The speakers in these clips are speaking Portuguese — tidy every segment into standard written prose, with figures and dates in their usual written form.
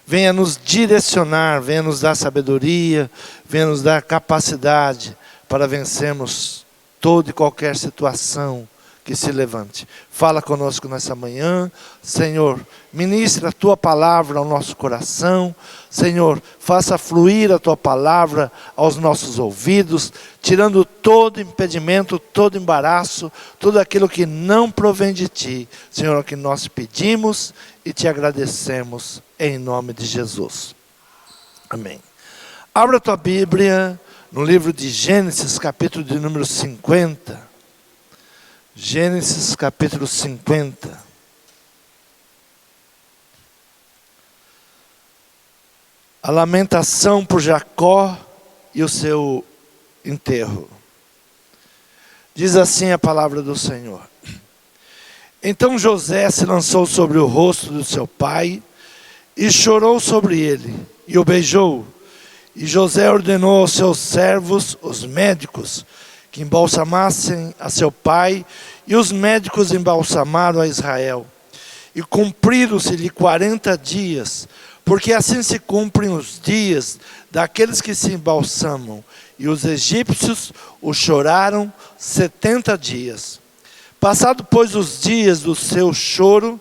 venha nos direcionar, venha nos dar sabedoria, venha nos dar capacidade para vencermos toda e qualquer situação que se levante. Fala conosco nessa manhã, Senhor, ministra a Tua palavra ao nosso coração, Senhor, faça fluir a Tua palavra aos nossos ouvidos, tirando todo impedimento, todo embaraço, tudo aquilo que não provém de Ti, Senhor, o que nós pedimos e Te agradecemos, em nome de Jesus. Amém. Abra a Tua Bíblia no livro de Gênesis, capítulo de número 50. Gênesis capítulo 50. A lamentação por Jacó e o seu enterro. Diz assim a palavra do Senhor. Então José se lançou sobre o rosto do seu pai e chorou sobre ele e o beijou. E José ordenou aos seus servos, os médicos, que embalsamassem a seu pai, e os médicos embalsamaram a Israel. E cumpriram-se-lhe 40 dias, porque assim se cumprem os dias daqueles que se embalsamam. E os egípcios o choraram 70 dias. Passado, pois, os dias do seu choro,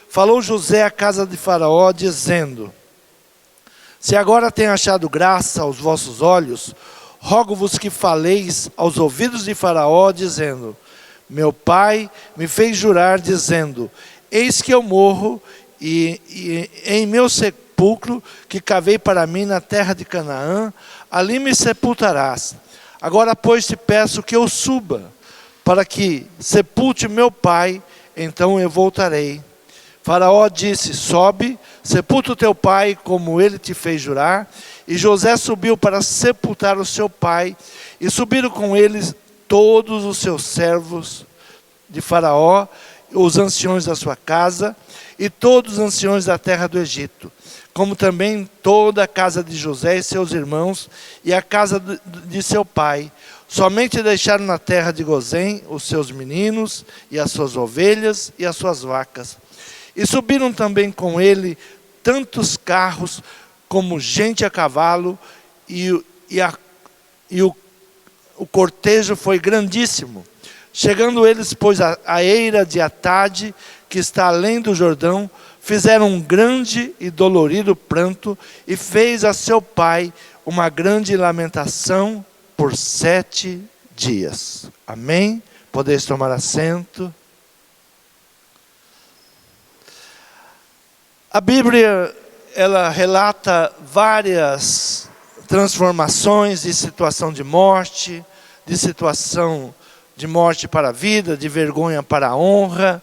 falou José à casa de Faraó, dizendo: se agora tem achado graça aos vossos olhos, rogo-vos que faleis aos ouvidos de Faraó, dizendo: meu pai me fez jurar, dizendo: eis que eu morro, e em meu sepulcro, que cavei para mim na terra de Canaã, ali me sepultarás. Agora, pois, te peço que eu suba, para que sepulte meu pai, então eu voltarei. Faraó disse: sobe, sepulta o teu pai, como ele te fez jurar. E José subiu para sepultar o seu pai, e subiram com eles todos os seus servos de Faraó, os anciões da sua casa, e todos os anciões da terra do Egito, como também toda a casa de José e seus irmãos, e a casa de seu pai. Somente deixaram na terra de Gozém os seus meninos, e as suas ovelhas, e as suas vacas. E subiram também com ele tantos carros, como gente a cavalo, e o cortejo foi grandíssimo. Chegando eles, pois, à eira de Atade, que está além do Jordão, fizeram um grande e dolorido pranto, e fez a seu pai uma grande lamentação por 7 dias. Amém? Podeis tomar assento. A Bíblia, ela relata várias transformações de situação de morte, de situação de morte para a vida, de vergonha para a honra,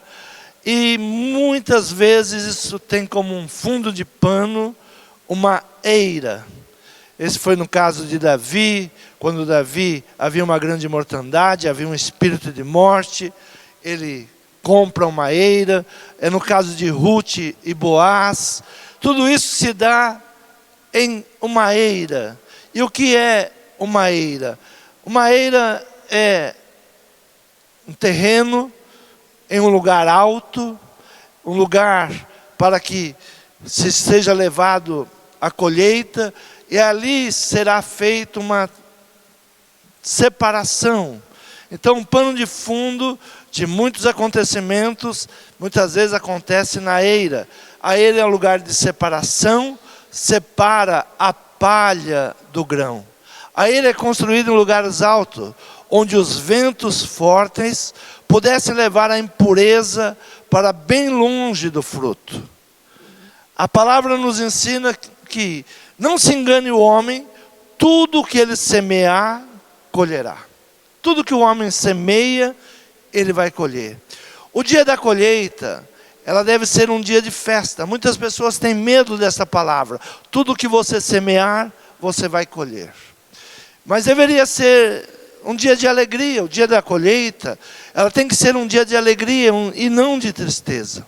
e muitas vezes isso tem como um fundo de pano uma eira. Esse foi no caso de Davi, quando Davi havia uma grande mortandade, havia um espírito de morte, ele compra uma eira. É no caso de Ruth e Boaz. Tudo isso se dá em uma eira. E o que é uma eira? Uma eira é um terreno em um lugar alto, um lugar para que se seja levado a colheita, e ali será feita uma separação. Então, um pano de fundo de muitos acontecimentos, muitas vezes acontece na eira. A eira é um lugar de separação, separa a palha do grão. A eira é construída em lugares altos, onde os ventos fortes pudessem levar a impureza para bem longe do fruto. A palavra nos ensina que não se engane o homem, tudo que ele semear, colherá. Tudo que o homem semeia, ele vai colher. O dia da colheita, ela deve ser um dia de festa. Muitas pessoas têm medo dessa palavra. Tudo que você semear, você vai colher. Mas deveria ser um dia de alegria. O dia da colheita, ela tem que ser um dia de alegria e não de tristeza.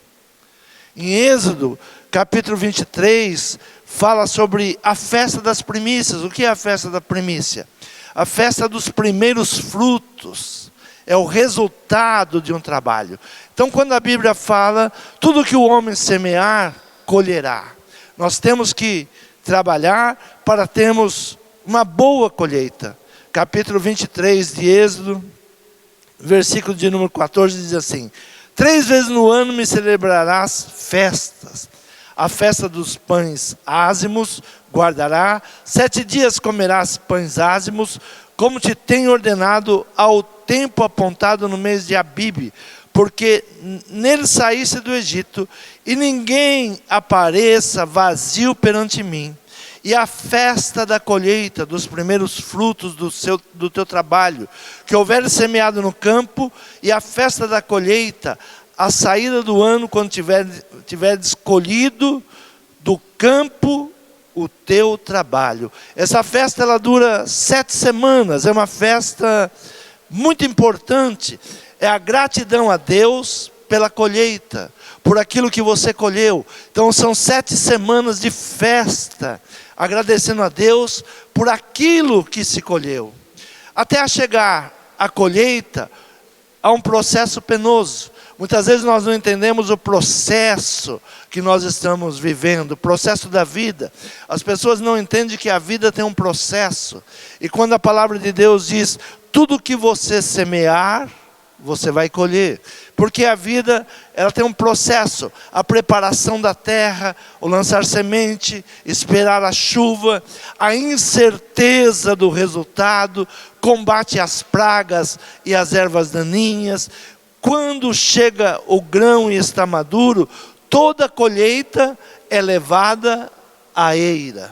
Em Êxodo, capítulo 23, fala sobre a festa das primícias. O que é a festa da primícia? A festa dos primeiros frutos. É o resultado de um trabalho. Então, quando a Bíblia fala, tudo que o homem semear, colherá. Nós temos que trabalhar para termos uma boa colheita. Capítulo 23 de Êxodo, versículo de número 14, diz assim: 3 vezes no ano me celebrarás festas. A festa dos pães ázimos guardará, 7 dias comerás pães ázimos, como te tenho ordenado ao tempo apontado no mês de Abibe, porque nele saíste do Egito, e ninguém apareça vazio perante mim. E a festa da colheita, dos primeiros frutos do teu trabalho, que houver semeado no campo, e a festa da colheita, a saída do ano, quando tiveres colhido do campo o teu trabalho. Essa festa ela dura 7 semanas, é uma festa muito importante. É a gratidão a Deus pela colheita, por aquilo que você colheu. Então são 7 semanas de festa, agradecendo a Deus por aquilo que se colheu. Até chegar à colheita, há um processo penoso. Muitas vezes nós não entendemos o processo que nós estamos vivendo, o processo da vida. As pessoas não entendem que a vida tem um processo. E quando a palavra de Deus diz, tudo que você semear, você vai colher. Porque a vida, ela tem um processo. A preparação da terra, o lançar semente, esperar a chuva, a incerteza do resultado, combate às pragas e às ervas daninhas. Quando chega o grão e está maduro, toda a colheita é levada à eira.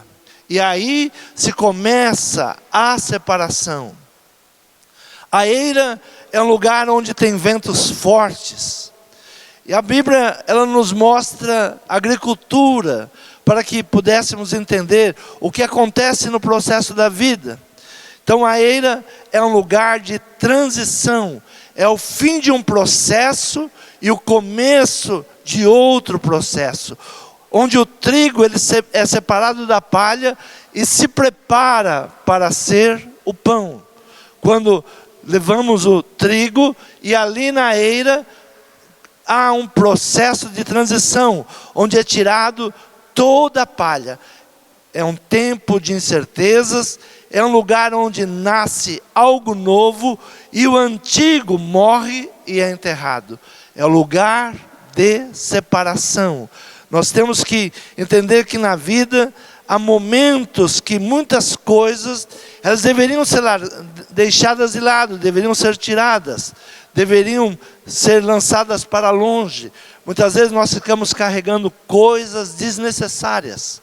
E aí se começa a separação. A eira é um lugar onde tem ventos fortes. E a Bíblia, ela nos mostra agricultura, para que pudéssemos entender o que acontece no processo da vida. Então a eira é um lugar de transição. É o fim de um processo e o começo de outro processo. Onde o trigo ele é separado da palha e se prepara para ser o pão. Quando levamos o trigo e ali na eira há um processo de transição, onde é tirado toda a palha. É um tempo de incertezas, é um lugar onde nasce algo novo e o antigo morre e é enterrado. É o lugar de separação. Nós temos que entender que na vida há momentos que muitas coisas, elas deveriam ser deixadas de lado, deveriam ser tiradas, deveriam ser lançadas para longe. Muitas vezes nós ficamos carregando coisas desnecessárias,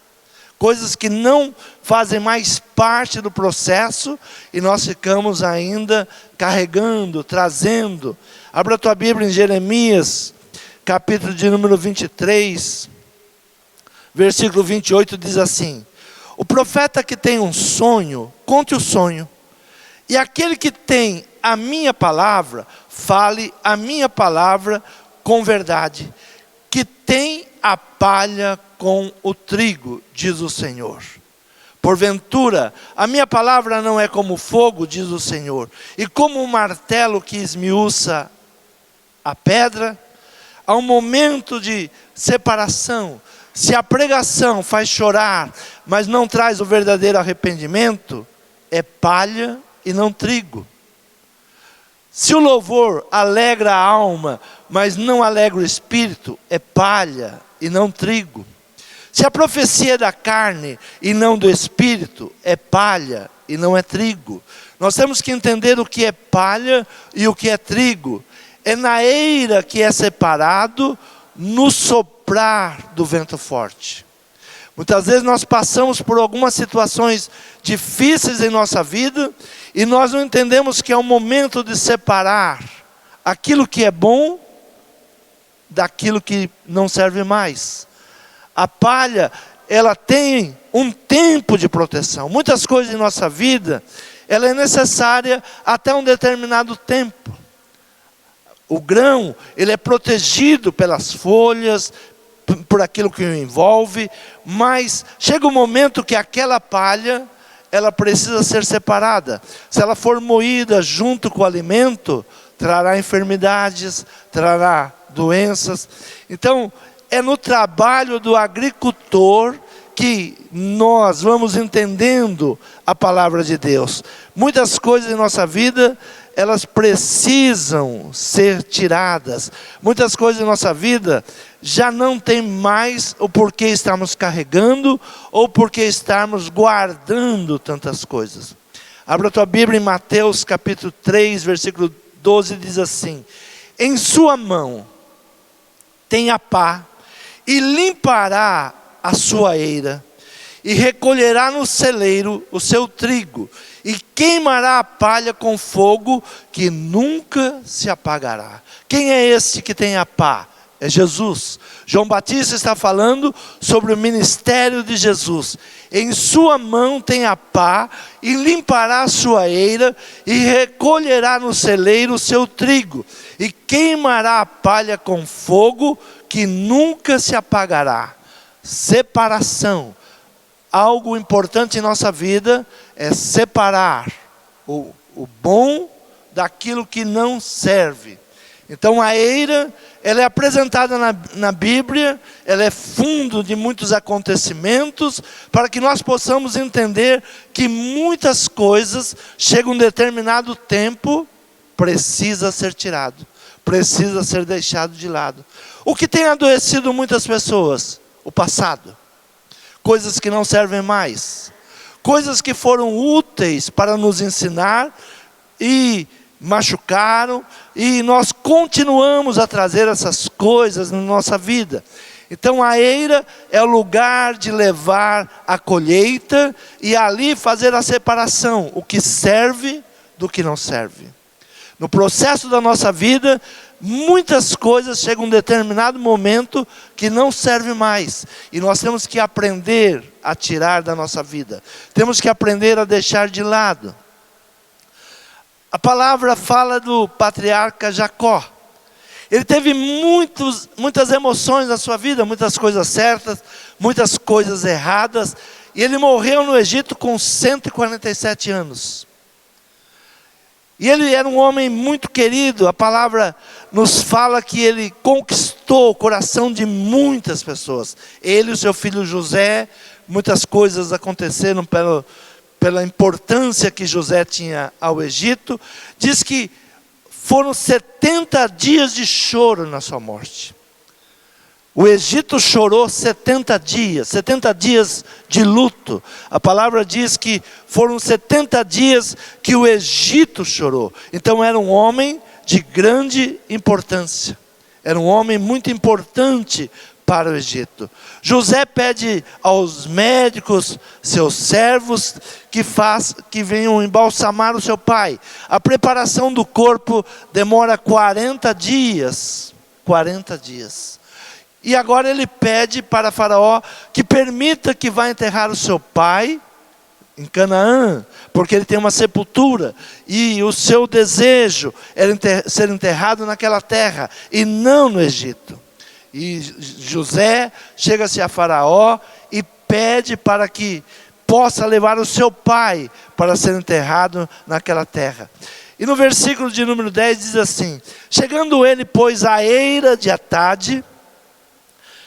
coisas que não fazem mais parte do processo, e nós ficamos ainda carregando, trazendo. Abra a tua Bíblia em Jeremias, capítulo de número 23, versículo 28, diz assim: o profeta que tem um sonho, conte o sonho, e aquele que tem a minha palavra, fale a minha palavra com verdade, que tem a palha com o trigo, diz o Senhor. Porventura, a minha palavra não é como fogo, diz o Senhor, e como um martelo que esmiuça a pedra. Há um momento de separação. Se a pregação faz chorar, mas não traz o verdadeiro arrependimento, é palha e não trigo. Se o louvor alegra a alma, mas não alegra o espírito, é palha e não trigo. Se a profecia é da carne e não do espírito, é palha e não é trigo. Nós temos que entender o que é palha e o que é trigo. É na eira que é separado, no soprar do vento forte. Muitas vezes nós passamos por algumas situações difíceis em nossa vida, e nós não entendemos que é o momento de separar aquilo que é bom daquilo que não serve mais. A palha, ela tem um tempo de proteção. Muitas coisas em nossa vida, ela é necessária até um determinado tempo. O grão, ele é protegido pelas folhas, por aquilo que o envolve, mas chega um momento que aquela palha, ela precisa ser separada. Se ela for moída junto com o alimento, trará enfermidades, trará doenças. Então, é no trabalho do agricultor que nós vamos entendendo a palavra de Deus. Muitas coisas em nossa vida, elas precisam ser tiradas. Muitas coisas em nossa vida já não tem mais o porquê estarmos carregando ou porquê estarmos guardando tantas coisas. Abra a tua Bíblia em Mateus capítulo 3, versículo 12, diz assim: em sua mão tem a pá, e limpará a sua eira, e recolherá no celeiro o seu trigo, e queimará a palha com fogo, que nunca se apagará. Quem é esse que tem a pá? É Jesus. João Batista está falando sobre o ministério de Jesus. Em sua mão tem a pá, e limpará a sua eira, e recolherá no celeiro o seu trigo, e queimará a palha com fogo, que nunca se apagará. Separação. Algo importante em nossa vida é separar o bom daquilo que não serve. Então a eira, ela é apresentada na Bíblia, ela é fundo de muitos acontecimentos, para que nós possamos entender que muitas coisas, chegam um determinado tempo, precisa ser tirado, precisa ser deixado de lado. O que tem adoecido muitas pessoas? O passado. Coisas que não servem mais. Coisas que foram úteis para nos ensinar e machucaram, e nós continuamos a trazer essas coisas na nossa vida. Então a eira é o lugar de levar a colheita e ali fazer a separação, o que serve do que não serve. No processo da nossa vida, muitas coisas chegam a um determinado momento que não serve mais, e nós temos que aprender a tirar da nossa vida, temos que aprender a deixar de lado. A palavra fala do patriarca Jacó. Ele teve muitas emoções na sua vida, muitas coisas certas, muitas coisas erradas, e ele morreu no Egito com 147 anos. E ele era um homem muito querido. A palavra nos fala que ele conquistou o coração de muitas pessoas. Ele e o seu filho José, muitas coisas aconteceram pela importância que José tinha ao Egito. Diz que foram 70 dias de choro na sua morte. O Egito chorou 70 dias de luto. A palavra diz que foram 70 dias que o Egito chorou. Então era um homem de grande importância. Era um homem muito importante para o Egito. José pede aos médicos, seus servos, que venham embalsamar o seu pai. A preparação do corpo demora 40 dias. 40 dias. E agora ele pede para Faraó que permita que vá enterrar o seu pai em Canaã, porque ele tem uma sepultura, e o seu desejo era ser enterrado naquela terra, e não no Egito. E José chega-se a Faraó e pede para que possa levar o seu pai para ser enterrado naquela terra. E no versículo de número 10 diz assim: chegando ele, pois, à eira de Atade,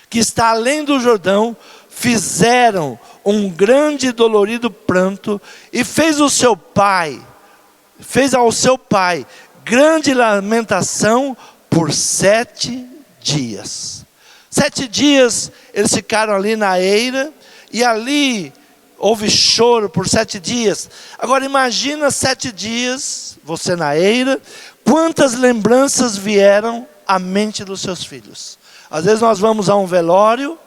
que está além do Jordão, fizeram um grande e dolorido pranto, e fez ao seu pai grande lamentação por 7 dias. 7 dias eles ficaram ali na eira, e ali houve choro por 7 dias. Agora imagina 7 dias, você na eira, quantas lembranças vieram à mente dos seus filhos. Às vezes nós vamos a um velório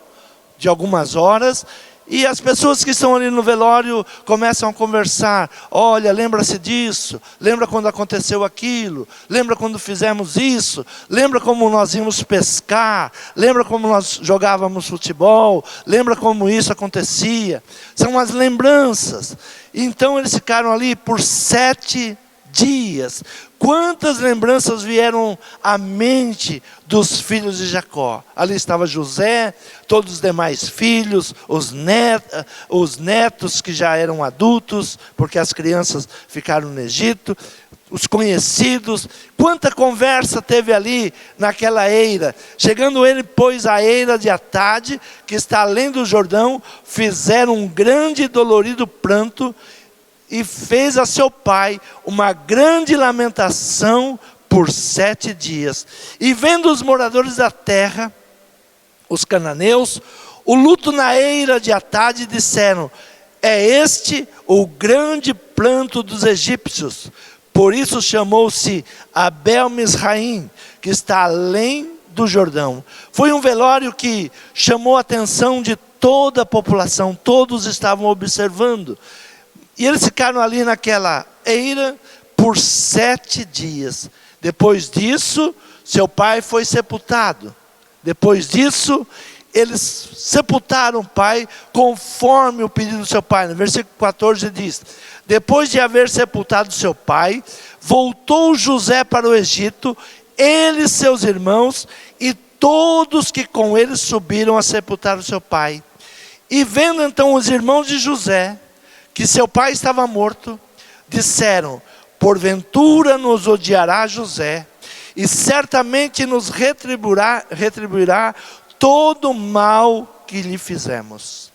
de algumas horas, e as pessoas que estão ali no velório começam a conversar. Olha, lembra-se disso, lembra quando aconteceu aquilo, lembra quando fizemos isso, lembra como nós íamos pescar, lembra como nós jogávamos futebol, lembra como isso acontecia. São as lembranças. Então eles ficaram ali por 7 dias. Quantas lembranças vieram à mente dos filhos de Jacó? Ali estava José, todos os demais filhos, os netos que já eram adultos, porque as crianças ficaram no Egito, os conhecidos. Quanta conversa teve ali naquela eira. Chegando ele, pois, à eira de Atade, que está além do Jordão, fizeram um grande e dolorido pranto, e fez a seu pai uma grande lamentação por 7 dias. E vendo os moradores da terra, os cananeus, o luto na eira de Atade, disseram: é este o grande pranto dos egípcios. Por isso chamou-se Abel-Misraim, que está além do Jordão. Foi um velório que chamou a atenção de toda a população, todos estavam observando. E eles ficaram ali naquela eira por 7 dias. Depois disso, seu pai foi sepultado. Depois disso, eles sepultaram o pai conforme o pedido do seu pai. No versículo 14 diz: depois de haver sepultado seu pai, voltou José para o Egito, ele e seus irmãos, e todos que com ele subiram a sepultar o seu pai. E vendo então os irmãos de José, que seu pai estava morto, disseram: porventura nos odiará José, e certamente nos retribuirá todo o mal que lhe fizemos.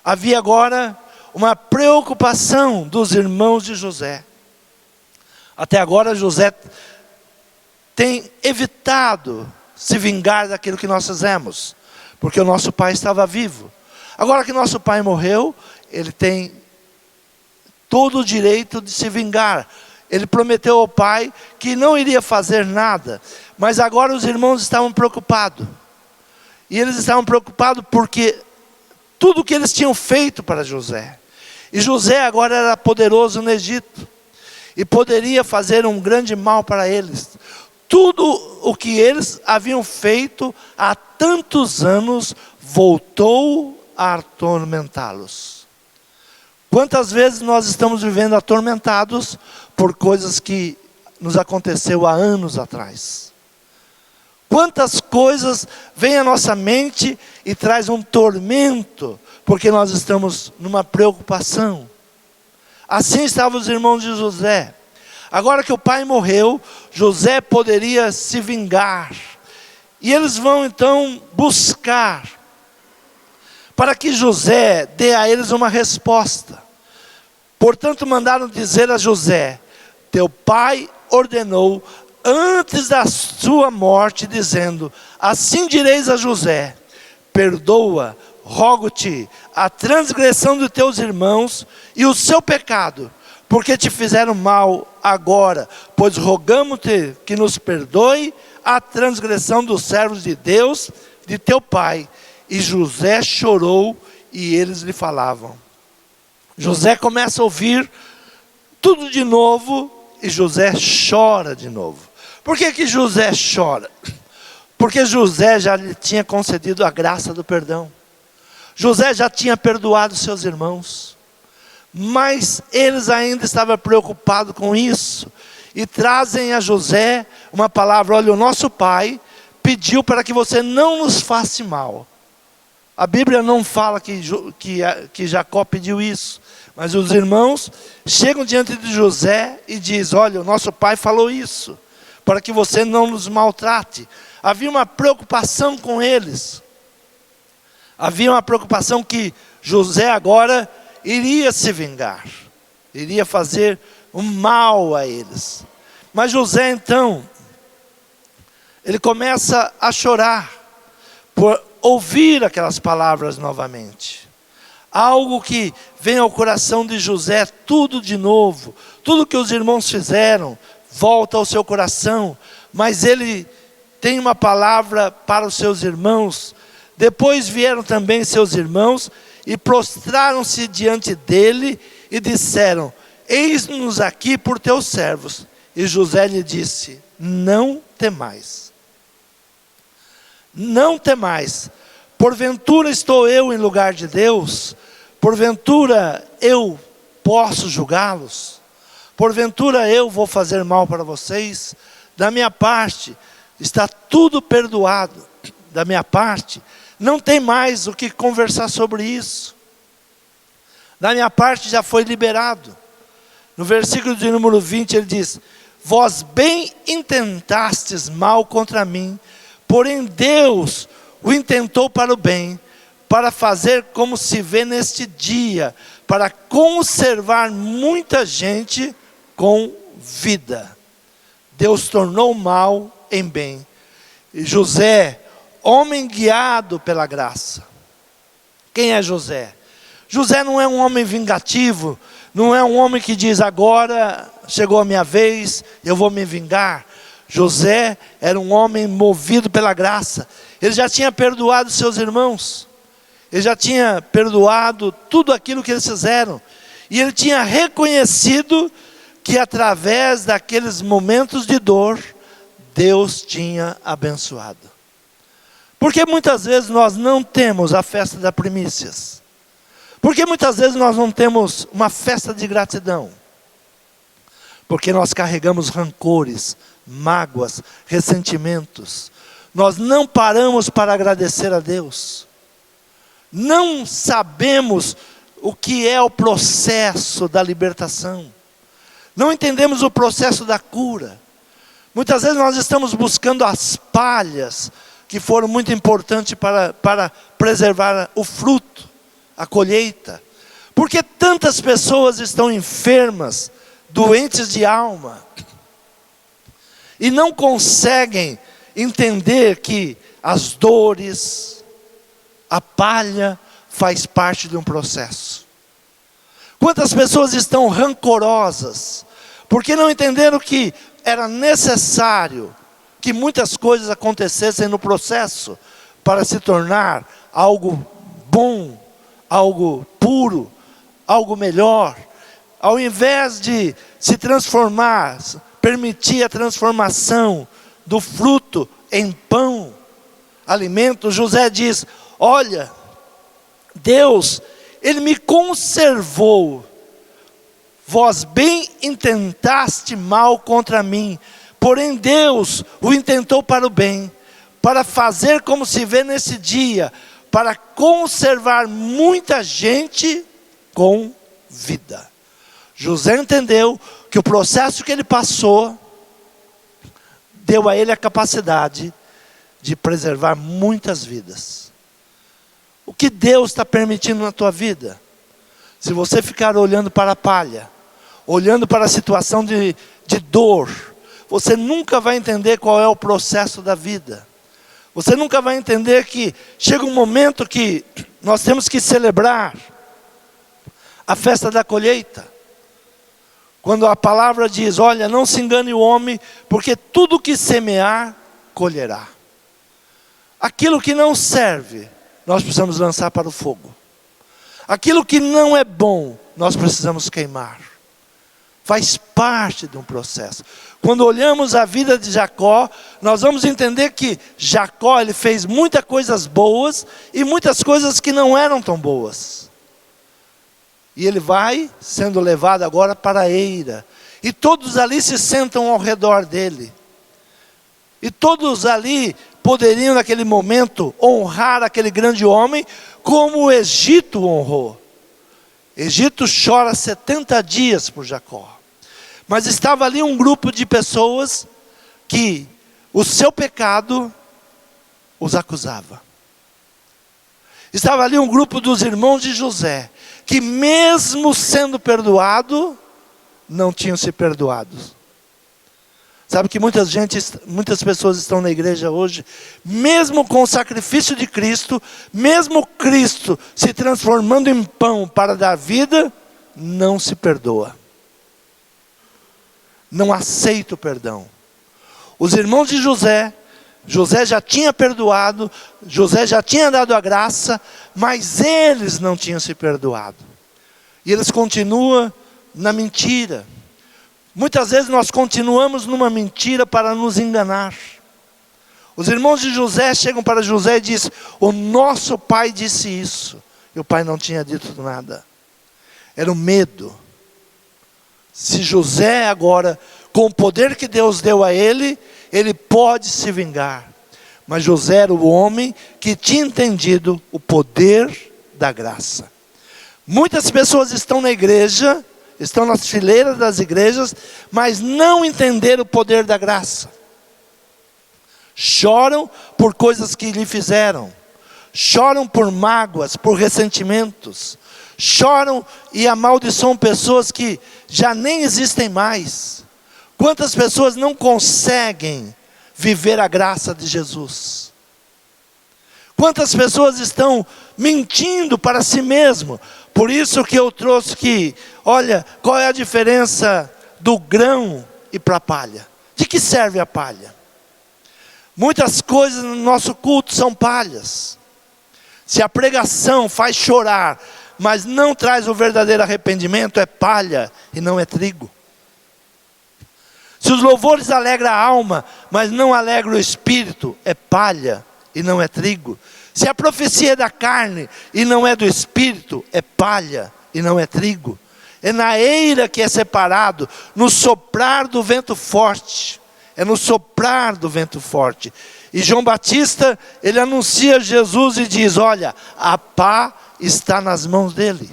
Havia agora uma preocupação dos irmãos de José. Até agora José tem evitado se vingar daquilo que nós fizemos, porque o nosso pai estava vivo. Agora que nosso pai morreu, ele tem todo o direito de se vingar. Ele prometeu ao pai que não iria fazer nada, mas agora os irmãos estavam preocupados. E eles estavam preocupados porque tudo que eles tinham feito para José. E José agora era poderoso no Egito, e poderia fazer um grande mal para eles. Tudo o que eles haviam feito há tantos anos voltou a atormentá-los. Quantas vezes nós estamos vivendo atormentados por coisas que nos aconteceu há anos atrás? Quantas coisas vêm à nossa mente e traz um tormento, porque nós estamos numa preocupação. Assim estavam os irmãos de José. Agora que o pai morreu, José poderia se vingar. E eles vão então buscar, para que José dê a eles uma resposta. Portanto mandaram dizer a José: teu pai ordenou antes da sua morte, dizendo: assim direis a José: perdoa, rogo-te, a transgressão de teus irmãos e o seu pecado, porque te fizeram mal agora, pois rogamos-te que nos perdoe a transgressão dos servos de Deus, de teu pai. E José chorou, e eles lhe falavam. José começa a ouvir tudo de novo, e José chora de novo. Por que que José chora? Porque José já lhe tinha concedido a graça do perdão. José já tinha perdoado seus irmãos, mas eles ainda estavam preocupados com isso, e trazem a José uma palavra: olha, o nosso pai pediu para que você não nos faça mal. A Bíblia não fala que Jacó pediu isso, mas os irmãos chegam diante de José e dizem: olha, o nosso pai falou isso, para que você não nos maltrate. Havia uma preocupação com eles. Havia uma preocupação que José agora iria se vingar, iria fazer um mal a eles. Mas José então, ele começa a chorar por ouvir aquelas palavras novamente. Algo que vem ao coração de José, tudo de novo, tudo que os irmãos fizeram, volta ao seu coração, mas ele tem uma palavra para os seus irmãos. Depois vieram também seus irmãos e prostraram-se diante dele e disseram: eis-nos aqui por teus servos. E José lhe disse: não temais. Não temais, porventura estou eu em lugar de Deus? Porventura eu posso julgá-los? Porventura eu vou fazer mal para vocês? Da minha parte está tudo perdoado. Da minha parte não tem mais o que conversar sobre isso. Da minha parte já foi liberado. No versículo de número 20 ele diz: vós bem intentastes mal contra mim, porém Deus o intentou para o bem, para fazer como se vê neste dia, para conservar muita gente com vida. Deus tornou o mal em bem. E José, homem guiado pela graça. Quem é José? José não é um homem vingativo, não é um homem que diz, agora chegou a minha vez, eu vou me vingar. José era um homem movido pela graça. Ele já tinha perdoado seus irmãos. Ele já tinha perdoado tudo aquilo que eles fizeram. E ele tinha reconhecido que através daqueles momentos de dor, Deus tinha abençoado. Porque muitas vezes nós não temos a festa das primícias. Porque muitas vezes nós não temos uma festa de gratidão. Porque nós carregamos rancores, mágoas, ressentimentos. Nós não paramos para agradecer a Deus. Não sabemos o que é o processo da libertação. Não entendemos o processo da cura. Muitas vezes nós estamos buscando as palhas que foram muito importantes para preservar o fruto, a colheita. Porque tantas pessoas estão enfermas, doentes de alma, e não conseguem entender que as dores, a palha faz parte de um processo. Quantas pessoas estão rancorosas, porque não entenderam que era necessário que muitas coisas acontecessem no processo, para se tornar algo bom, algo puro, algo melhor. Ao invés de se transformar, permitir a transformação do fruto em pão, alimento, José diz, olha, Deus, Ele me conservou, vós bem intentaste mal contra mim, porém Deus o intentou para o bem, para fazer como se vê nesse dia, para conservar muita gente com vida. José entendeu que o processo que ele passou, deu a ele a capacidade de preservar muitas vidas. O que Deus está permitindo na tua vida? Se você ficar olhando para a palha, olhando para a situação de dor, você nunca vai entender qual é o processo da vida. Você nunca vai entender que chega um momento que nós temos que celebrar a festa da colheita. Quando a palavra diz, olha, não se engane o homem, porque tudo que semear, colherá. Aquilo que não serve, nós precisamos lançar para o fogo. Aquilo que não é bom, nós precisamos queimar. Faz parte de um processo. Quando olhamos a vida de Jacó, nós vamos entender que Jacó, ele fez muitas coisas boas e muitas coisas que não eram tão boas. E ele vai sendo levado agora para a eira. E todos ali se sentam ao redor dele. E todos ali poderiam naquele momento honrar aquele grande homem como o Egito honrou. Egito chora 70 dias por Jacó. Mas estava ali um grupo de pessoas que o seu pecado os acusava. Estava ali um grupo dos irmãos de José, que mesmo sendo perdoado, não tinham se perdoado. Sabe que muitas pessoas estão na igreja hoje, mesmo com o sacrifício de Cristo, mesmo Cristo se transformando em pão para dar vida, não se perdoa. Não aceita o perdão. Os irmãos de José, José já tinha perdoado, José já tinha dado a graça, mas eles não tinham se perdoado. E eles continuam na mentira. Muitas vezes nós continuamos numa mentira para nos enganar. Os irmãos de José chegam para José e dizem, o nosso pai disse isso. E o pai não tinha dito nada. Era o medo. Se José agora, com o poder que Deus deu a ele, ele pode se vingar. Mas José era o homem que tinha entendido o poder da graça. Muitas pessoas estão na igreja, estão nas fileiras das igrejas, mas não entenderam o poder da graça. Choram por coisas que lhe fizeram, choram por mágoas, por ressentimentos, choram e amaldiçoam pessoas que já nem existem mais. Quantas pessoas não conseguem viver a graça de Jesus? Quantas pessoas estão mentindo para si mesmo? Por isso que eu trouxe que, olha, qual é a diferença do grão e para a palha? De que serve a palha? Muitas coisas no nosso culto são palhas. Se a pregação faz chorar, mas não traz o verdadeiro arrependimento, é palha e não é trigo. Se os louvores alegram a alma, mas não alegram o espírito, é palha e não é trigo. Se a profecia é da carne e não é do espírito, é palha e não é trigo. É na eira que é separado, no soprar do vento forte. É no soprar do vento forte. E João Batista, ele anuncia Jesus e diz, olha, a pá está nas mãos dele.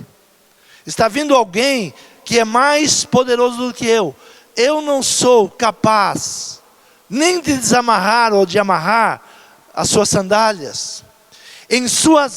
Está vindo alguém que é mais poderoso do que eu. Eu não sou capaz nem de desamarrar ou de amarrar as suas sandálias. Em sua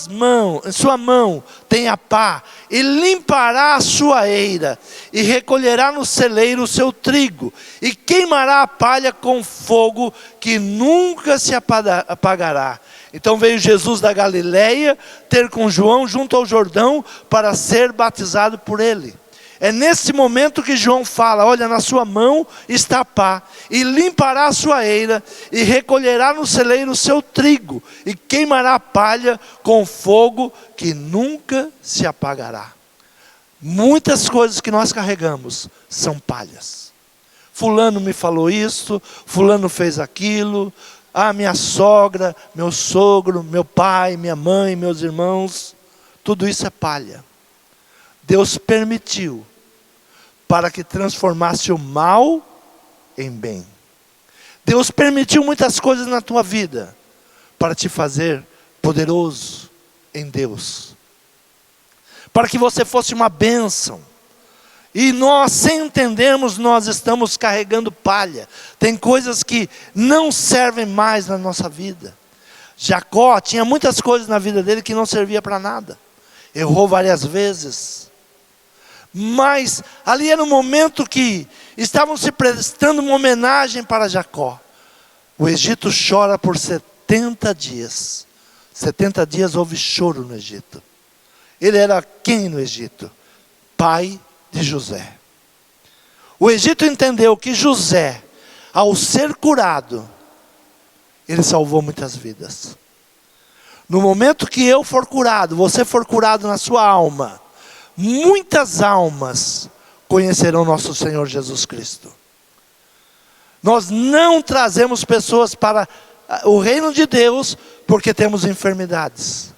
mão tem a pá, e limpará a sua eira, e recolherá no celeiro o seu trigo, e queimará a palha com fogo que nunca se apagará. Então veio Jesus da Galileia ter com João junto ao Jordão para ser batizado por ele. É nesse momento que João fala, olha, na sua mão está a pá, e limpará a sua eira, e recolherá no celeiro o seu trigo, e queimará a palha com fogo que nunca se apagará. Muitas coisas que nós carregamos são palhas. Fulano me falou isso, fulano fez aquilo, minha sogra, meu sogro, meu pai, minha mãe, meus irmãos, tudo isso é palha. Deus permitiu para que transformasse o mal em bem. Deus permitiu muitas coisas na tua vida para te fazer poderoso em Deus, para que você fosse uma bênção. E nós, sem entendermos, nós estamos carregando palha. Tem coisas que não servem mais na nossa vida. Jacó tinha muitas coisas na vida dele que não servia para nada. Errou várias vezes. Mas ali era um momento que estavam se prestando uma homenagem para Jacó. O Egito chora por 70 dias. 70 dias houve choro no Egito. Ele era quem no Egito? Pai de José. O Egito entendeu que José, ao ser curado, ele salvou muitas vidas. No momento que eu for curado, você for curado na sua alma, muitas almas conhecerão nosso Senhor Jesus Cristo. Nós não trazemos pessoas para o reino de Deus porque temos enfermidades.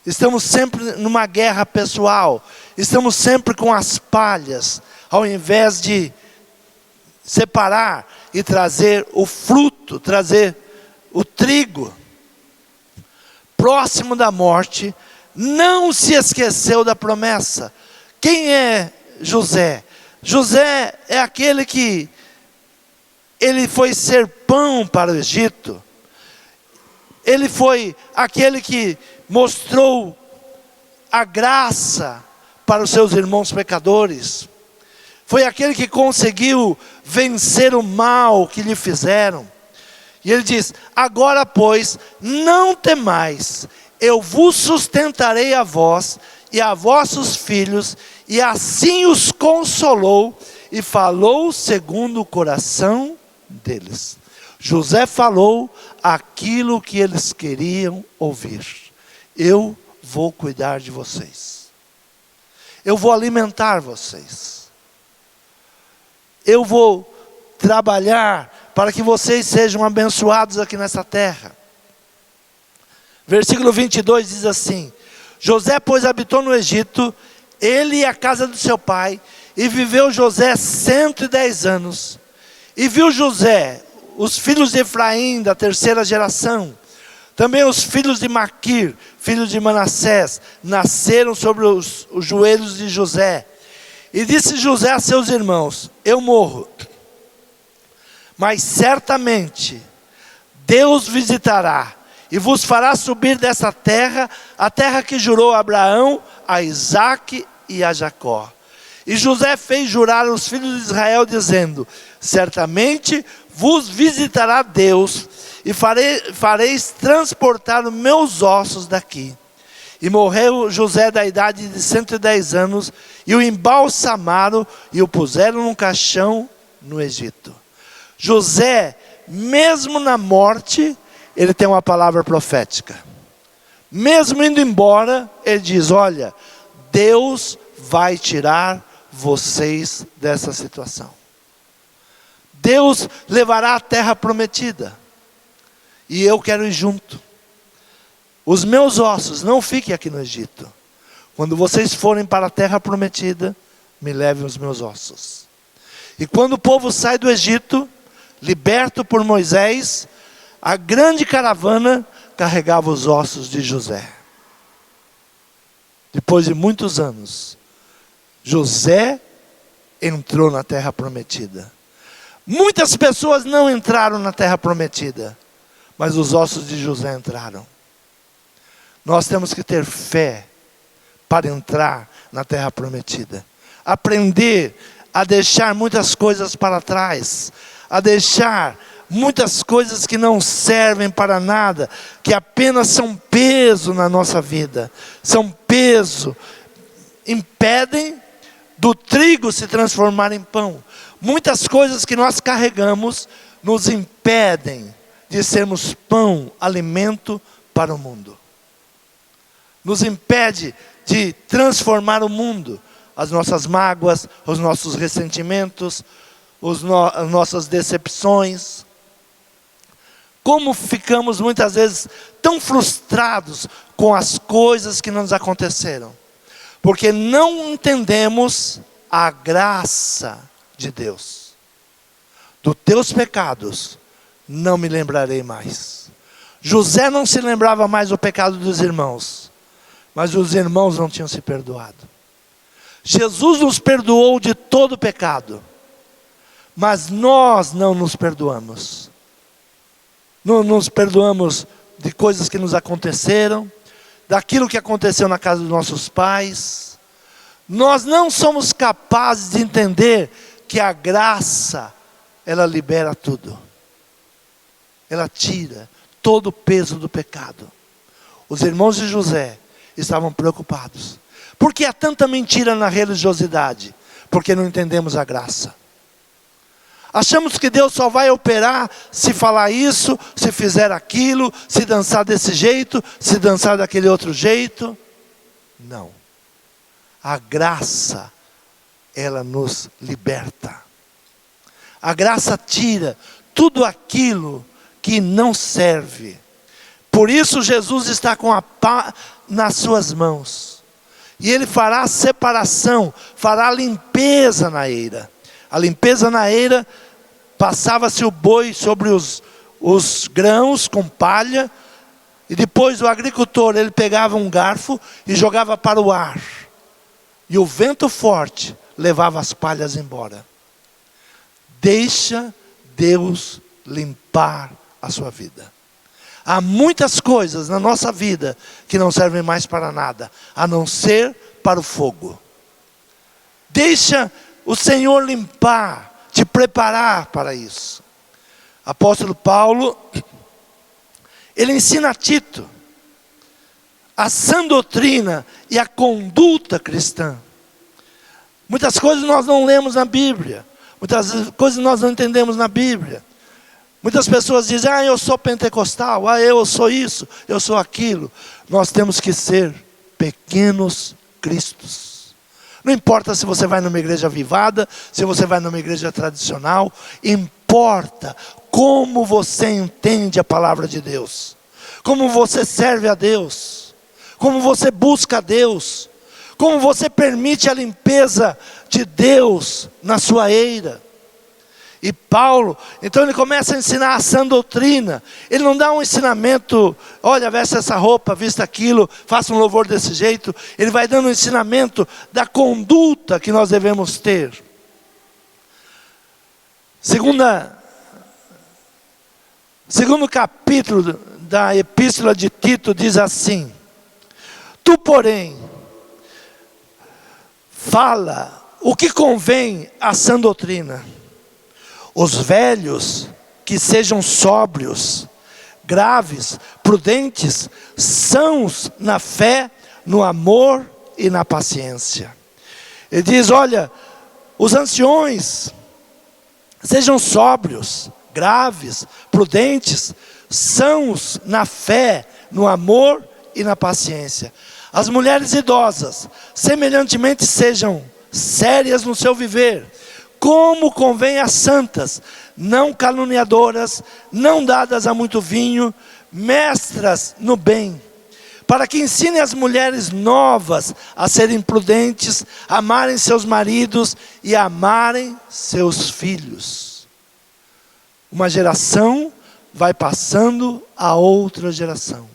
Estamos sempre numa guerra pessoal. Estamos sempre com as palhas, ao invés de separar e trazer o fruto, trazer o trigo. Próximo da morte, não se esqueceu da promessa. Quem é José? José é aquele que ele foi ser pão para o Egito. Ele foi aquele que mostrou a graça para os seus irmãos pecadores. Foi aquele que conseguiu vencer o mal que lhe fizeram. E ele diz, agora pois, não temais, eu vos sustentarei a vós e a vossos filhos, e assim os consolou, e falou segundo o coração deles. José falou aquilo que eles queriam ouvir. Eu vou cuidar de vocês. Eu vou alimentar vocês. Eu vou trabalhar para que vocês sejam abençoados aqui nessa terra. Versículo 22 diz assim: José, pois, habitou no Egito, ele e a casa do seu pai, e viveu José 110 anos. E viu José os filhos de Efraim da terceira geração, também os filhos de Maquir, filhos de Manassés, nasceram sobre os joelhos de José. E disse José a seus irmãos: eu morro, mas certamente Deus visitará e vos fará subir dessa terra, a terra que jurou a Abraão, a Isaque e a Jacó. E José fez jurar os filhos de Israel, dizendo: certamente vos visitará Deus, e fareis transportar os meus ossos daqui. E morreu José da idade de 110 anos, e o embalsamaram, e o puseram num caixão no Egito. José, mesmo na morte, ele tem uma palavra profética. Mesmo indo embora, ele diz: olha, Deus vai tirar vocês dessa situação. Deus levará a terra prometida, e eu quero ir junto. Os meus ossos não fiquem aqui no Egito. Quando vocês forem para a terra prometida, me levem os meus ossos. E quando o povo sai do Egito, liberto por Moisés, a grande caravana carregava os ossos de José. Depois de muitos anos, José entrou na terra prometida. Muitas pessoas não entraram na terra prometida, mas os ossos de José entraram. Nós temos que ter fé para entrar na terra prometida. Aprender a deixar muitas coisas para trás, a deixar muitas coisas que não servem para nada, que apenas são peso na nossa vida, são peso, impedem do trigo se transformar em pão. Muitas coisas que nós carregamos nos impedem de sermos pão, alimento para o mundo. Nos impede de transformar o mundo. As nossas mágoas, os nossos ressentimentos, as nossas decepções. Como ficamos muitas vezes tão frustrados com as coisas que nos aconteceram. Porque não entendemos a graça de Deus. Dos teus pecados não me lembrarei mais. José não se lembrava mais do pecado dos irmãos, mas os irmãos não tinham se perdoado. Jesus nos perdoou de todo pecado, mas nós não nos perdoamos. Não nos perdoamos de coisas que nos aconteceram, daquilo que aconteceu na casa dos nossos pais. Nós não somos capazes de entender que a graça, ela libera tudo. Ela tira todo o peso do pecado. Os irmãos de José estavam preocupados. Por que há tanta mentira na religiosidade? Porque não entendemos a graça. Achamos que Deus só vai operar se falar isso, se fizer aquilo, se dançar desse jeito, se dançar daquele outro jeito. Não. A graça, ela nos liberta. A graça tira tudo aquilo que não serve. Por isso Jesus está com a pá nas suas mãos. E Ele fará a separação, fará a limpeza na eira. A limpeza na eira, passava-se o boi sobre os grãos com palha, e depois o agricultor, ele pegava um garfo e jogava para o ar. E o vento forte levava as palhas embora. Deixa Deus limpar a sua vida. Há muitas coisas na nossa vida que não servem mais para nada, a não ser para o fogo. Deixa o Senhor limpar, te preparar para isso. Apóstolo Paulo, ele ensina a Tito a sã doutrina e a conduta cristã. Muitas coisas nós não lemos na Bíblia, muitas coisas nós não entendemos na Bíblia. Muitas pessoas dizem: eu sou pentecostal, eu sou isso, eu sou aquilo. Nós temos que ser pequenos cristos. Não importa se você vai numa igreja avivada, se você vai numa igreja tradicional, importa como você entende a palavra de Deus, como você serve a Deus, como você busca a Deus, como você permite a limpeza de Deus na sua eira. E Paulo, então ele começa a ensinar a sã doutrina. Ele não dá um ensinamento, olha, veste essa roupa, vista aquilo, faça um louvor desse jeito. Ele vai dando um ensinamento da conduta que nós devemos ter. Segundo capítulo da Epístola de Tito diz assim: tu, porém, fala o que convém à sã doutrina. Os velhos que sejam sóbrios, graves, prudentes, sãos na fé, no amor e na paciência. Ele diz, olha, os anciões sejam sóbrios, graves, prudentes, sãos na fé, no amor e na paciência. As mulheres idosas, semelhantemente, sejam sérias no seu viver, como convém às santas, não caluniadoras, não dadas a muito vinho, mestras no bem, para que ensinem as mulheres novas a serem prudentes, amarem seus maridos e amarem seus filhos. Uma geração vai passando a outra geração.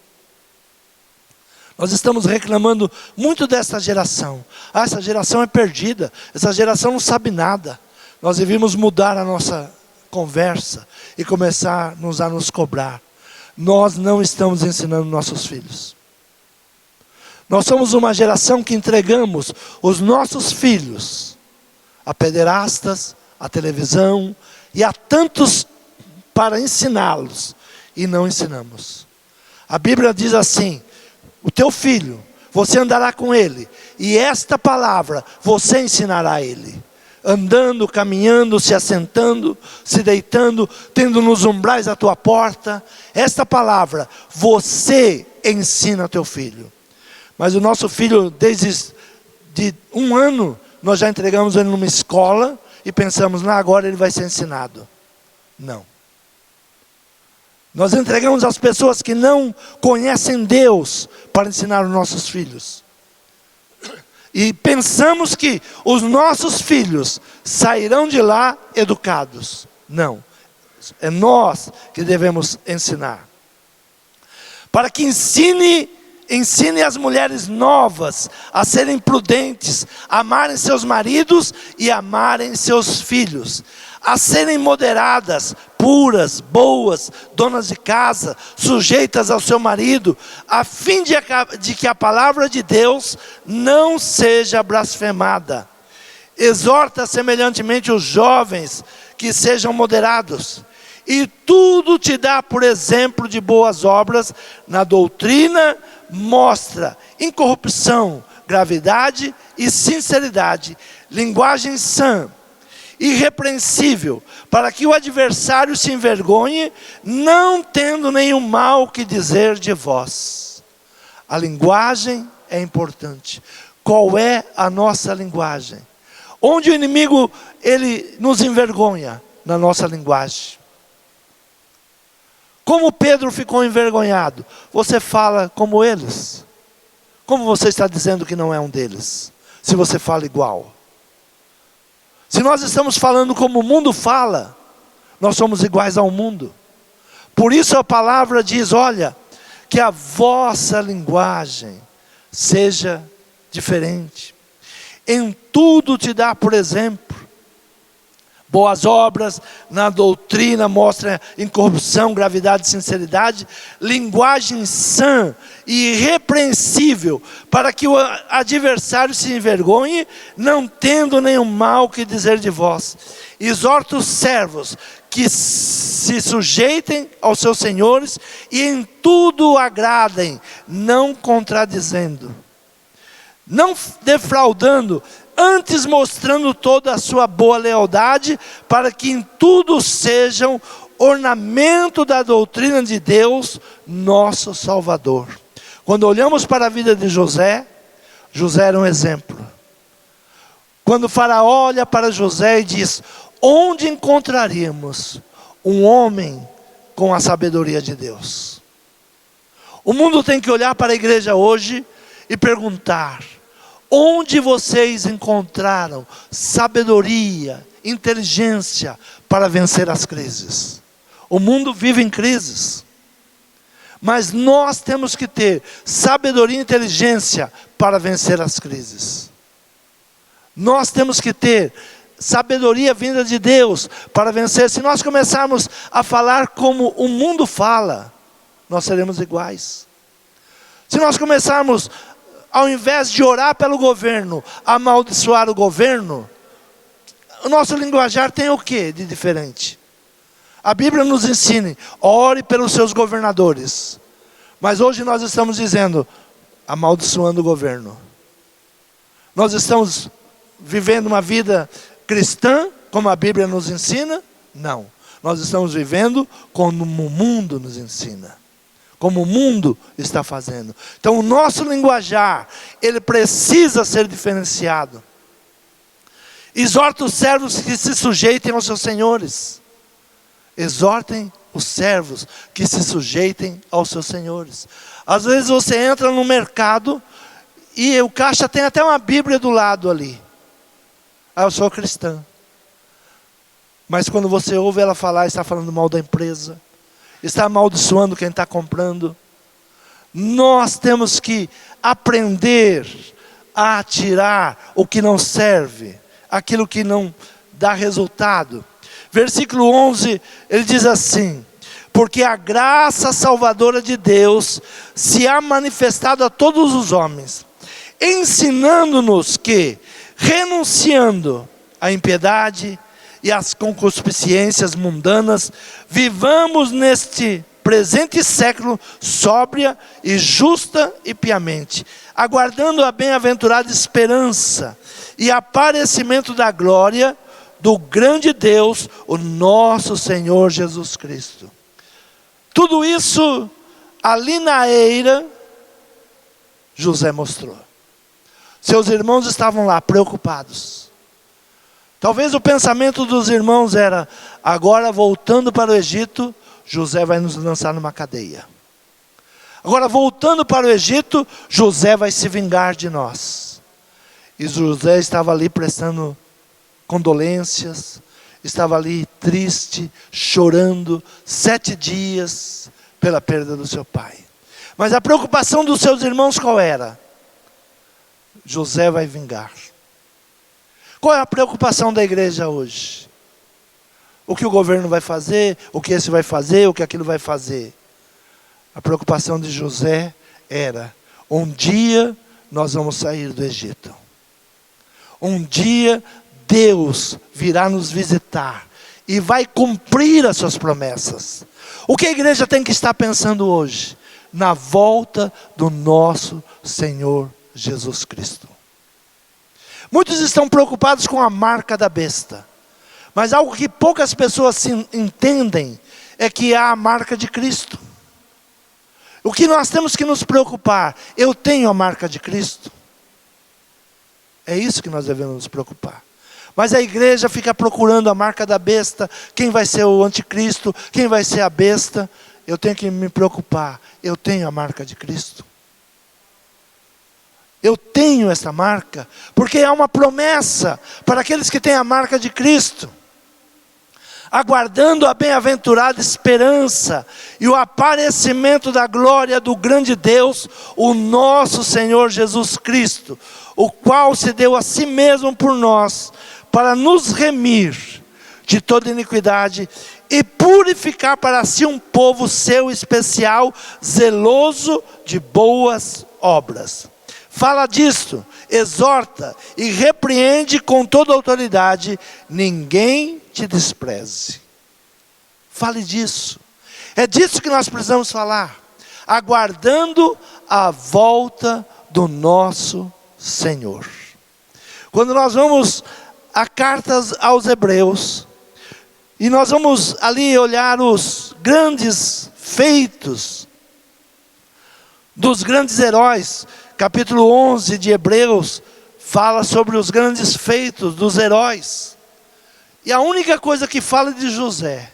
Nós estamos reclamando muito dessa geração. Essa geração é perdida, essa geração não sabe nada. Nós devíamos mudar a nossa conversa e começarmos a nos cobrar. Nós não estamos ensinando nossos filhos. Nós somos uma geração que entregamos os nossos filhos a pederastas, a televisão e a tantos para ensiná-los e não ensinamos. A Bíblia diz assim: o teu filho, você andará com ele, e esta palavra você ensinará a ele. Andando, caminhando, se assentando, se deitando, tendo nos umbrais a tua porta. Esta palavra você ensina ao teu filho. Mas o nosso filho, desde de 1 ano, nós já entregamos ele numa escola e pensamos, agora ele vai ser ensinado. Não. Nós entregamos as pessoas que não conhecem Deus para ensinar os nossos filhos. E pensamos que os nossos filhos sairão de lá educados. Não. É nós que devemos ensinar. Para que ensine as mulheres novas a serem prudentes, amarem seus maridos e amarem seus filhos, a serem moderadas, puras, boas, donas de casa, sujeitas ao seu marido, a fim de que a palavra de Deus não seja blasfemada. Exorta semelhantemente os jovens que sejam moderados, e tudo te dá por exemplo de boas obras. Na doutrina mostra incorrupção, gravidade e sinceridade, linguagem sã, irrepreensível, para que o adversário se envergonhe, não tendo nenhum mal que dizer de vós. A linguagem é importante. Qual é a nossa linguagem? Onde o inimigo, ele nos envergonha? Na nossa linguagem. Como Pedro ficou envergonhado? Você fala como eles. Como você está dizendo que não é um deles? Se você fala igual. Se nós estamos falando como o mundo fala, nós somos iguais ao mundo. Por isso a palavra diz, olha, que a vossa linguagem seja diferente. Em tudo te dá por exemplo. Boas obras, na doutrina mostra incorrupção, gravidade e sinceridade, linguagem sã e irrepreensível, para que o adversário se envergonhe, não tendo nenhum mal que dizer de vós. Exorta os servos que se sujeitem aos seus senhores e em tudo agradem, não contradizendo, não defraudando, antes mostrando toda a sua boa lealdade, para que em tudo sejam ornamento da doutrina de Deus, nosso Salvador. Quando olhamos para a vida de José, José era um exemplo. Quando o faraó olha para José e diz, onde encontraríamos um homem com a sabedoria de Deus? O mundo tem que olhar para a igreja hoje e perguntar, onde vocês encontraram sabedoria inteligência para vencer as crises. O mundo vive em crises. Mas nós temos que ter sabedoria e inteligência para vencer as crises. Nós temos que ter sabedoria vinda de Deus para vencer. Se nós começarmos a falar como o mundo fala, nós seremos iguais. Se nós começarmos, ao invés de orar pelo governo, amaldiçoar o governo, o nosso linguajar tem o que de diferente? A Bíblia nos ensina, ore pelos seus governadores. Mas hoje nós estamos dizendo, amaldiçoando o governo. Nós estamos vivendo uma vida cristã, como a Bíblia nos ensina? Não. Nós estamos vivendo como o mundo nos ensina. Como o mundo está fazendo. Então o nosso linguajar, ele precisa ser diferenciado. Exorta os servos que se sujeitem aos seus senhores. Exortem os servos que se sujeitem aos seus senhores. Às vezes você entra no mercado e o caixa tem até uma Bíblia do lado ali. Eu sou cristã. Mas quando você ouve ela falar, está falando mal da empresa, está amaldiçoando quem está comprando. Nós temos que aprender a tirar o que não serve, aquilo que não dá resultado. Versículo 11, ele diz assim: porque a graça salvadora de Deus se há manifestado a todos os homens, ensinando-nos que, renunciando à impiedade e às concupiscências mundanas, vivamos neste presente século sóbria e justa e piamente, aguardando a bem-aventurada esperança e aparecimento da glória do grande Deus, o nosso Senhor Jesus Cristo. Tudo isso, ali na eira, José mostrou. Seus irmãos estavam lá, preocupados. Talvez o pensamento dos irmãos era, agora voltando para o Egito, José vai nos lançar numa cadeia. Agora voltando para o Egito, José vai se vingar de nós. E José estava ali prestando condolências, estava ali triste, chorando 7 dias pela perda do seu pai. Mas a preocupação dos seus irmãos qual era? José vai vingar. Qual é a preocupação da igreja hoje? O que o governo vai fazer, o que esse vai fazer, o que aquilo vai fazer. A preocupação de José era, um dia nós vamos sair do Egito. Um dia Deus virá nos visitar e vai cumprir as suas promessas. O que a igreja tem que estar pensando hoje? Na volta do nosso Senhor Jesus Cristo. Muitos estão preocupados com a marca da besta. Mas algo que poucas pessoas entendem é que há a marca de Cristo. O que nós temos que nos preocupar? Eu tenho a marca de Cristo? É isso que nós devemos nos preocupar. Mas a igreja fica procurando a marca da besta, quem vai ser o anticristo, quem vai ser a besta. Eu tenho que me preocupar, eu tenho a marca de Cristo. Eu tenho essa marca, porque é uma promessa para aqueles que têm a marca de Cristo. Aguardando a bem-aventurada esperança e o aparecimento da glória do grande Deus, o nosso Senhor Jesus Cristo, o qual se deu a si mesmo por nós, para nos remir de toda iniquidade e purificar para si um povo seu especial, zeloso de boas obras. Fala disto, exorta e repreende com toda autoridade, ninguém te despreze. Fale disso. É disso que nós precisamos falar. Aguardando a volta do nosso Senhor. Quando nós vamos a cartas aos Hebreus, e nós vamos ali olhar os grandes feitos dos grandes heróis. Capítulo 11 de Hebreus fala sobre os grandes feitos dos heróis. E a única coisa que fala de José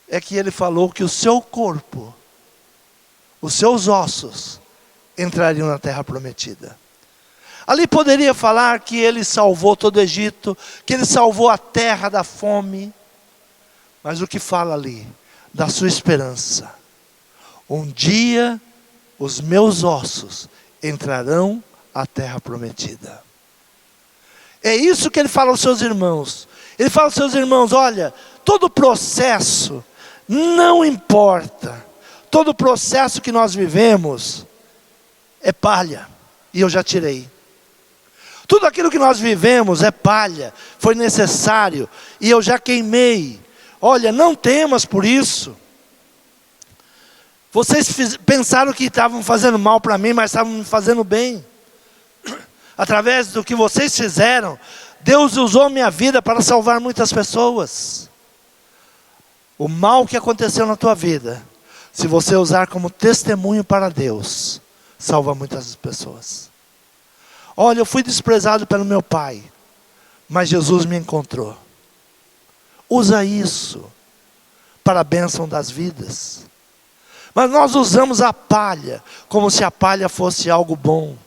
é que ele falou que o seu corpo, os seus ossos, entrariam na terra prometida. Ali poderia falar que ele salvou todo o Egito, que ele salvou a terra da fome. Mas o que fala ali? Da sua esperança. Um dia os meus ossos entrarão à terra prometida. É isso que ele fala aos seus irmãos. Ele fala aos seus irmãos, olha, todo processo não importa. Todo processo que nós vivemos é palha. E eu já tirei. Tudo aquilo que nós vivemos é palha. Foi necessário. E eu já queimei. Olha, não temas por isso. Vocês pensaram que estavam fazendo mal para mim, mas estavam me fazendo bem. Através do que vocês fizeram, Deus usou minha vida para salvar muitas pessoas. O mal que aconteceu na tua vida, se você usar como testemunho para Deus, salva muitas pessoas. Olha, eu fui desprezado pelo meu pai, mas Jesus me encontrou. Usa isso para a bênção das vidas. Mas nós usamos a palha como se a palha fosse algo bom.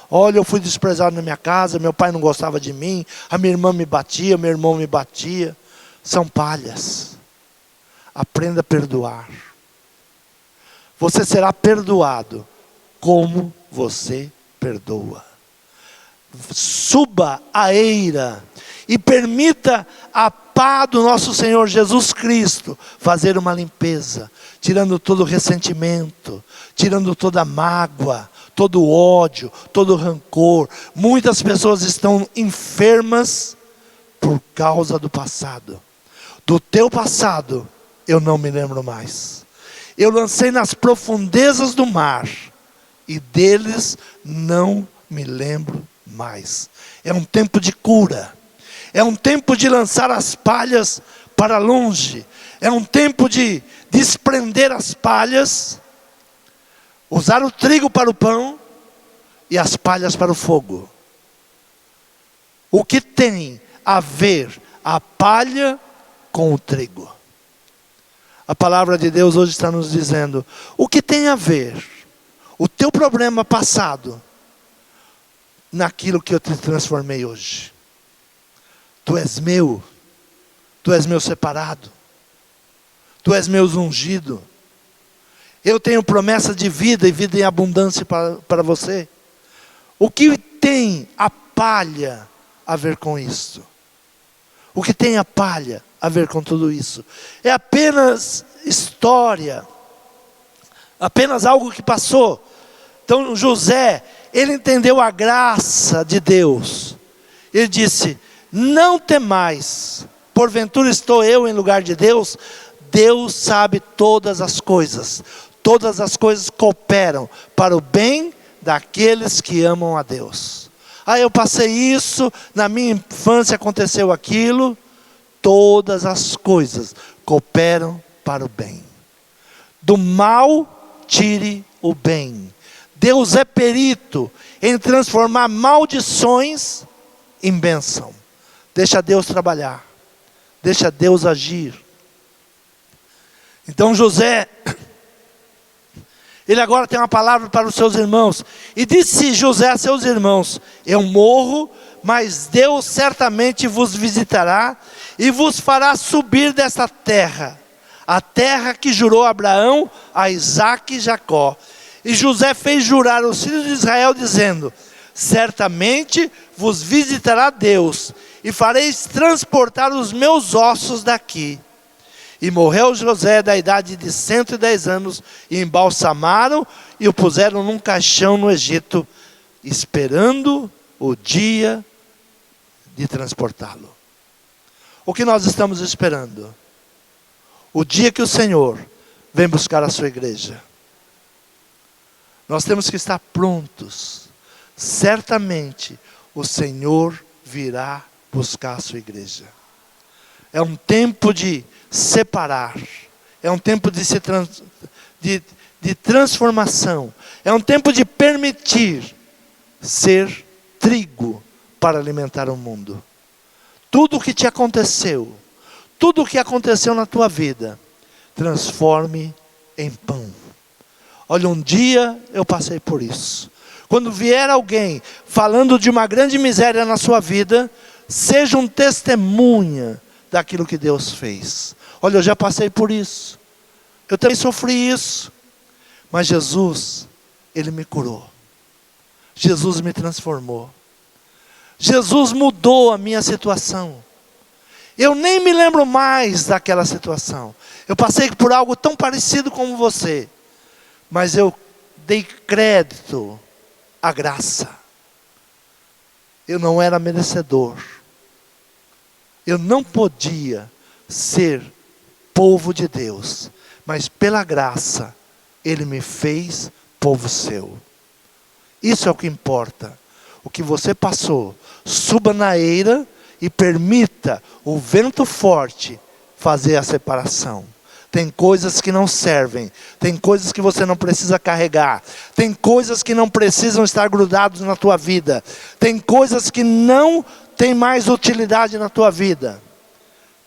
Olha, eu fui desprezado na minha casa, meu pai não gostava de mim, a minha irmã me batia, meu irmão me batia. São palhas. Aprenda a perdoar. Você será perdoado como você perdoa. Suba a eira e permita a pá do nosso Senhor Jesus Cristo fazer uma limpeza, tirando todo o ressentimento, tirando toda a mágoa, todo o ódio, todo o rancor. Muitas pessoas estão enfermas por causa do passado. Do teu passado eu não me lembro mais. Eu lancei nas profundezas do mar e deles não me lembro mais. É um tempo de cura. É um tempo de lançar as palhas para longe. É um tempo de desprender as palhas, usar o trigo para o pão e as palhas para o fogo. O que tem a ver a palha com o trigo? A palavra de Deus hoje está nos dizendo, o que tem a ver o teu problema passado naquilo que eu te transformei hoje? Tu és meu separado, tu és meu ungido, eu tenho promessa de vida e vida em abundância para você. O que tem a palha a ver com isso? O que tem a palha a ver com tudo isso? É apenas história, apenas algo que passou. Então José, ele entendeu a graça de Deus. Ele disse, não temais, porventura estou eu em lugar de Deus? Deus sabe todas as coisas cooperam para o bem daqueles que amam a Deus. Eu passei isso, na minha infância aconteceu aquilo. Todas as coisas cooperam para o bem. Do mal, tire o bem. Deus é perito em transformar maldições em bênção. Deixa Deus trabalhar. Deixa Deus agir. Então José, ele agora tem uma palavra para os seus irmãos. E disse José a seus irmãos, eu morro, mas Deus certamente vos visitará e vos fará subir desta terra, a terra que jurou a Abraão, a Isaque e Jacó. E José fez jurar os filhos de Israel, dizendo, certamente vos visitará Deus, e fareis transportar os meus ossos daqui. E morreu José da idade de 110 anos, e embalsamaram, e o puseram num caixão no Egito, esperando o dia de transportá-lo. O que nós estamos esperando? O dia que o Senhor vem buscar a sua igreja. Nós temos que estar prontos. Certamente o Senhor virá buscar a sua igreja. É um tempo de separar. É um tempo de transformação. É um tempo de permitir ser trigo para alimentar o mundo. Tudo o que te aconteceu, tudo o que aconteceu na tua vida, transforme em pão. Olha, um dia eu passei por isso. Quando vier alguém falando de uma grande miséria na sua vida, seja um testemunha daquilo que Deus fez. Olha, eu já passei por isso. Eu também sofri isso. Mas Jesus, Ele me curou. Jesus me transformou. Jesus mudou a minha situação. Eu nem me lembro mais daquela situação. Eu passei por algo tão parecido como você. Mas eu dei crédito à graça. Eu não era merecedor. Eu não podia ser povo de Deus. Mas pela graça, Ele me fez povo seu. Isso é o que importa. O que você passou, suba na eira e permita o vento forte fazer a separação. Tem coisas que não servem, tem coisas que você não precisa carregar, tem coisas que não precisam estar grudados na tua vida, tem coisas que não têm mais utilidade na tua vida.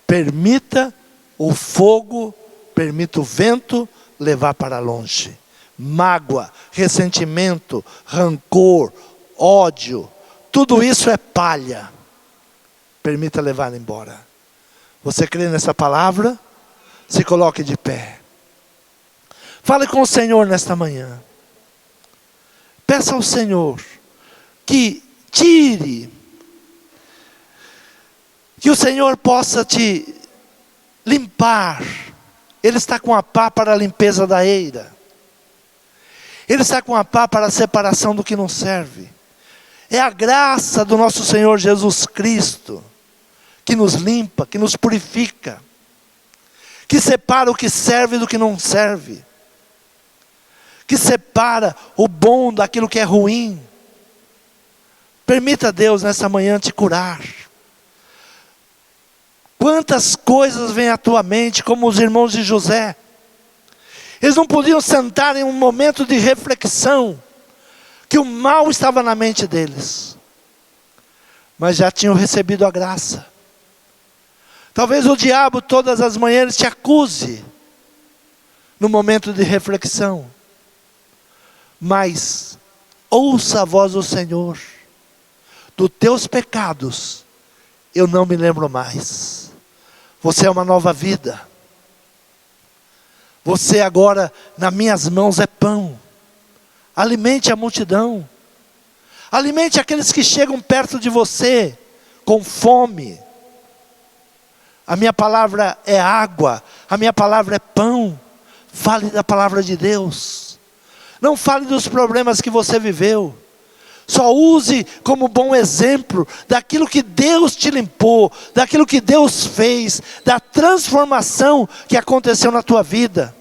Permita o fogo, permita o vento levar para longe. Mágoa, ressentimento, rancor, ódio, tudo isso é palha. Permita levar embora. Você crê nessa palavra? Se coloque de pé. Fale com o Senhor nesta manhã. Peça ao Senhor que tire, que o Senhor possa te limpar. Ele está com a pá para a limpeza da eira. Ele está com a pá para a separação do que não serve. É a graça do nosso Senhor Jesus Cristo que nos limpa, que nos purifica, que separa o que serve do que não serve, que separa o bom daquilo que é ruim. Permita a Deus nessa manhã te curar. Quantas coisas vêm à tua mente, como os irmãos de José. Eles não podiam sentar em um momento de reflexão, que o mal estava na mente deles, mas já tinham recebido a graça. Talvez o diabo todas as manhãs te acuse, no momento de reflexão, mas ouça a voz do Senhor: dos teus pecados eu não me lembro mais. Você é uma nova vida. Você agora, nas minhas mãos, é pão. Alimente a multidão. Alimente aqueles que chegam perto de você com fome. A minha palavra é água. A minha palavra é pão. Fale da palavra de Deus. Não fale dos problemas que você viveu. Só use como bom exemplo daquilo que Deus te limpou, daquilo que Deus fez, da transformação que aconteceu na tua vida,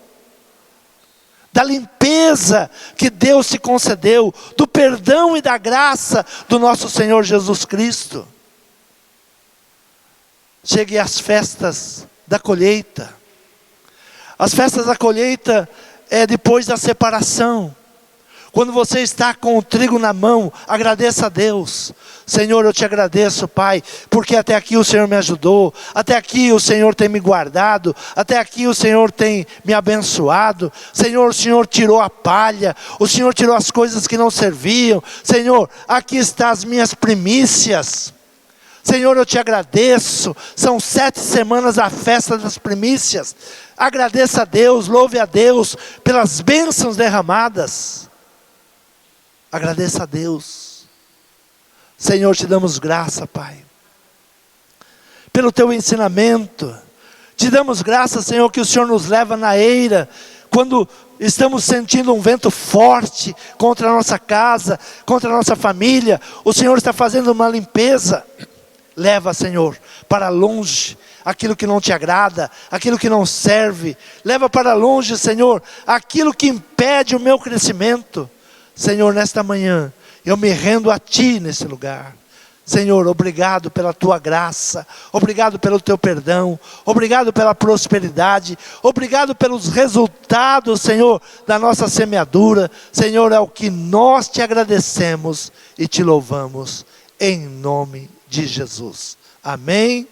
da limpeza que Deus te concedeu, do perdão e da graça do nosso Senhor Jesus Cristo. Chegue às festas da colheita. As festas da colheita é depois da separação. Quando você está com o trigo na mão, agradeça a Deus. Senhor, eu te agradeço, Pai, porque até aqui o Senhor me ajudou, até aqui o Senhor tem me guardado, até aqui o Senhor tem me abençoado. Senhor, o Senhor tirou a palha, o Senhor tirou as coisas que não serviam. Senhor, aqui estão as minhas primícias. Senhor, eu te agradeço. São 7 semanas a festa das primícias. Agradeça a Deus, louve a Deus pelas bênçãos derramadas. Agradeça a Deus. Senhor, te damos graça, Pai, pelo teu ensinamento. Te damos graça, Senhor, que o Senhor nos leva na eira, quando estamos sentindo um vento forte contra a nossa casa, contra a nossa família. O Senhor está fazendo uma limpeza. Leva, Senhor, para longe aquilo que não te agrada, aquilo que não serve. Leva para longe, Senhor, aquilo que impede o meu crescimento. Senhor, nesta manhã, eu me rendo a Ti nesse lugar. Senhor, obrigado pela Tua graça, obrigado pelo Teu perdão, obrigado pela prosperidade, obrigado pelos resultados, Senhor, da nossa semeadura. Senhor, é o que nós Te agradecemos e Te louvamos, em nome de Jesus. Amém.